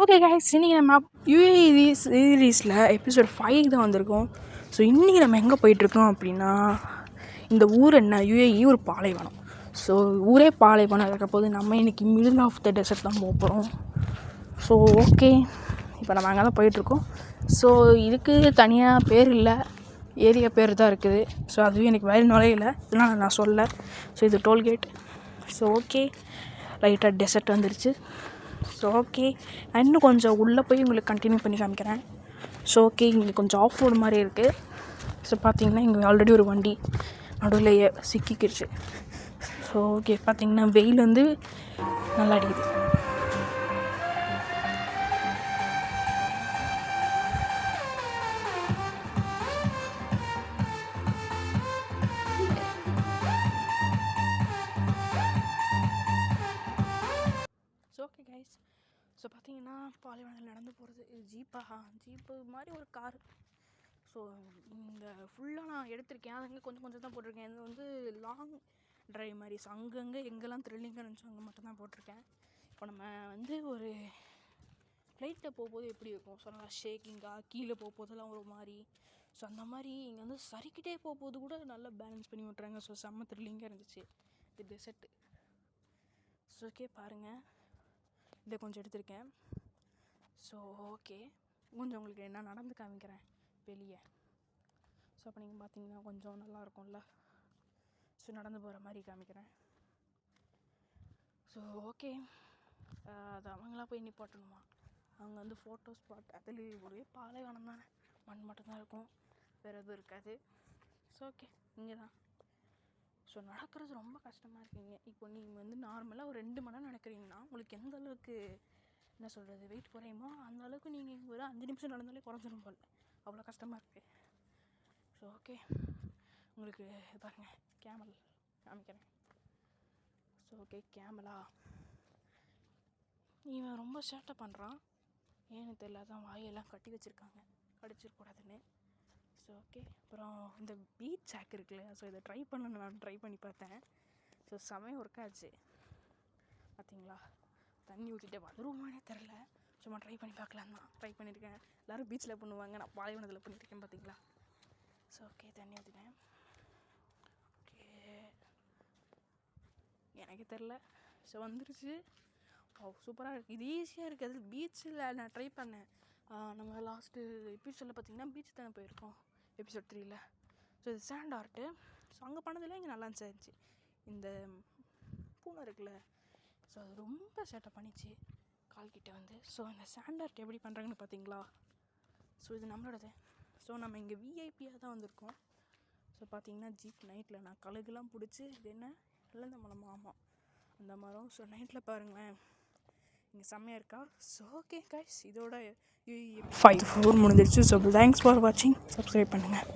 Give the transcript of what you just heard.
Okay guys, இன்றைக்கி நம்ம UAE சீரீஸில் எபிசோட் 5 தான் வந்திருக்கோம். ஸோ இன்றைக்கி நம்ம எங்கே போயிட்டுருக்கோம் அப்படின்னா, இந்த ஊர் என்ன, யூஏஇ ஒரு பாலைவனம். ஸோ ஊரே பாலைவனம் இருக்க போது நம்ம இன்றைக்கி மிடில் ஆஃப் த டெசர்ட் தான் போக போகிறோம். ஸோ ஓகே, இப்போ நம்ம அங்கே தான் போயிட்டுருக்கோம். ஸோ இதுக்கு தனியாக பேர் இல்லை, ஏரியா பேர் தான் இருக்குது. ஸோ அதுவே எனக்கு வேறு நுழையில, இதெல்லாம் நான் சொல்ல. ஸோ இது டோல்கேட். ஸோ ஓகே, லைட்டாக டெசர்ட் வந்துருச்சு. ஸோ ஓகே, நான் இன்னும் கொஞ்சம் உள்ளே போய் உங்களுக்கு கண்டினியூ பண்ணி காமிக்கிறேன். ஸோ ஓகே, இங்கே கொஞ்சம் ஆஃப் ரோடு மாதிரி இருக்குது. ஸோ பார்த்தீங்கன்னா இங்கே ஆல்ரெடி ஒரு வண்டி நடுவில் சிக்கிக்கிடுச்சு. ஸோ ஓகே, பார்த்தீங்கன்னா வெயில் வந்து நல்லா அடிக்குது. ஓகே கைஸ், ஸோ பார்த்தீங்கன்னா பாலைவனத்தில் நடந்து போகிறது ஜீப்பு மாதிரி ஒரு கார். ஸோ இந்த ஃபுல்லாக நான் எடுத்திருக்கேன், அதுங்க கொஞ்சம் கொஞ்சம் தான் போட்டிருக்கேன். இது வந்து லாங் ட்ரைவ் மாதிரி. ஸோ அங்கங்கே எங்கெல்லாம் த்ரில்லிங்காக இருந்துச்சோ அங்கே மட்டும் தான் போட்டிருக்கேன். இப்போ நம்ம வந்து ஒரு ஃப்ளைட்டில் போகும்போது எப்படி இருக்கும், ஸோ நல்லா ஷேக்கிங்காக கீழே போகும்போதெல்லாம் ஒரு மாதிரி. ஸோ அந்த மாதிரி இங்கே வந்து சரிக்கிட்டே போகும்போது கூட நல்லா பேலன்ஸ் பண்ணி விட்றாங்க. ஸோ செம்ம த்ரில்லிங்காக இருந்துச்சு இது டெசர்ட்டு. ஸோ ஓகே பாருங்கள், இதை கொஞ்சம் எடுத்திருக்கேன். ஸோ ஓகே, கொஞ்சம் உங்களுக்கு என்ன நடந்து காமிக்கிறேன் வெளியே. ஸோ அப்போ நீங்கள் பார்த்தீங்கன்னா கொஞ்சம் நல்லாயிருக்கும்ல. ஸோ நடந்து போகிற மாதிரி காமிக்கிறேன். ஸோ ஓகே, அது அவங்களாம் போய் நிப்பாட்டணுமா, அவங்க வந்து ஃபோட்டோ ஸ்பாட். அதில் ஒரே பாலைவனம் தானே, மண் மட்டும்தான் இருக்கும், வேறு எதுவும் இருக்காது. ஸோ ஓகே, இங்கே தான். ஸோ நடக்கிறது ரொம்ப கஷ்டமாக இருக்குங்க. இப்போ நீங்கள் வந்து நார்மலாக ஒரு 2 மணி நேரம் நடக்கிறீங்கன்னா உங்களுக்கு எந்த அளவுக்கு என்ன சொல்கிறது வெயிட் குறையுமோ அந்த அளவுக்கு நீங்கள் ஒரு 5 நிமிஷம் நடந்தாலே குறைஞ்சிரும் போல், அவ்வளோ கஷ்டமாக இருக்குது. ஸோ ஓகே, உங்களுக்கு பாருங்கள் கேமல் காமிக்கிறேன். ஸோ ஓகே, கேமலா இவன் ரொம்ப சேட்டை பண்ணுறான், ஏன்னு தெரியல, அதான் வாயெல்லாம் கட்டி வச்சுருக்காங்க, கடிச்சிடக்கூடாதுன்னு. ஸோ ஓகே, அப்புறம் இந்த பீச் சாக் இருக்கு இல்லையா, ஸோ இதை நான் ட்ரை பண்ணி பார்த்தேன். ஸோ செமையாக ஒர்க் ஆச்சு. பார்த்தீங்களா, தண்ணி ஊற்றிட்டே வந்துருவோமானே தெரில, சும்மா ட்ரை பண்ணி பார்க்கலாம் தான் ட்ரை பண்ணியிருக்கேன். எல்லோரும் பீச்சில் பண்ணுவாங்க, நான் பாலைவனத்தில் பண்ணியிருக்கேன். பார்த்தீங்களா. ஸோ ஓகே, தண்ணி ஊற்றிட்டேன். ஓகே, எனக்கு தெரில, ஸோ வந்துருச்சு. சூப்பராக இருக்குது, இது ஈஸியாக இருக்குது. அது பீச்சில் நான் ட்ரை பண்ணேன். நம்ம லாஸ்ட்டு எபிசோடில் பார்த்திங்கன்னா பீச் தானே போயிருக்கோம், எபிசோட் 3ல். ஸோ இது சாண்ட் ஆர்ட்டு. ஸோ அங்கே பண்ணதில் இங்கே நல்லா இருந்துச்சு. இந்த பூனை இருக்குல்ல, ஸோ அது ரொம்ப சேட்டை பண்ணிச்சு கால்கிட்ட வந்து. ஸோ இந்த சாண்ட் ஆர்ட் எப்படி பண்ணுறாங்கன்னு பார்த்தீங்களா. ஸோ இது நம்மளோடது. ஸோ நம்ம இங்கே விஐபியாக தான் வந்திருக்கோம். ஸோ பார்த்தீங்கன்னா ஜீப் நைட்டில் நான் கழுகுலாம் பிடிச்சி, இது என்ன இழந்த மரம், ஆமாம் அந்த மரம். ஸோ நைட்டில் பாருங்களேன் இங்கே செம்மையாக இருக்கா. ஸோ ஓகே கைஸ், இதோட 5 4 முடிஞ்சிருச்சு. ஸோ தேங்க்ஸ் ஃபார் வாட்சிங், சப்ஸ்கிரைப் பண்ணுங்கள்.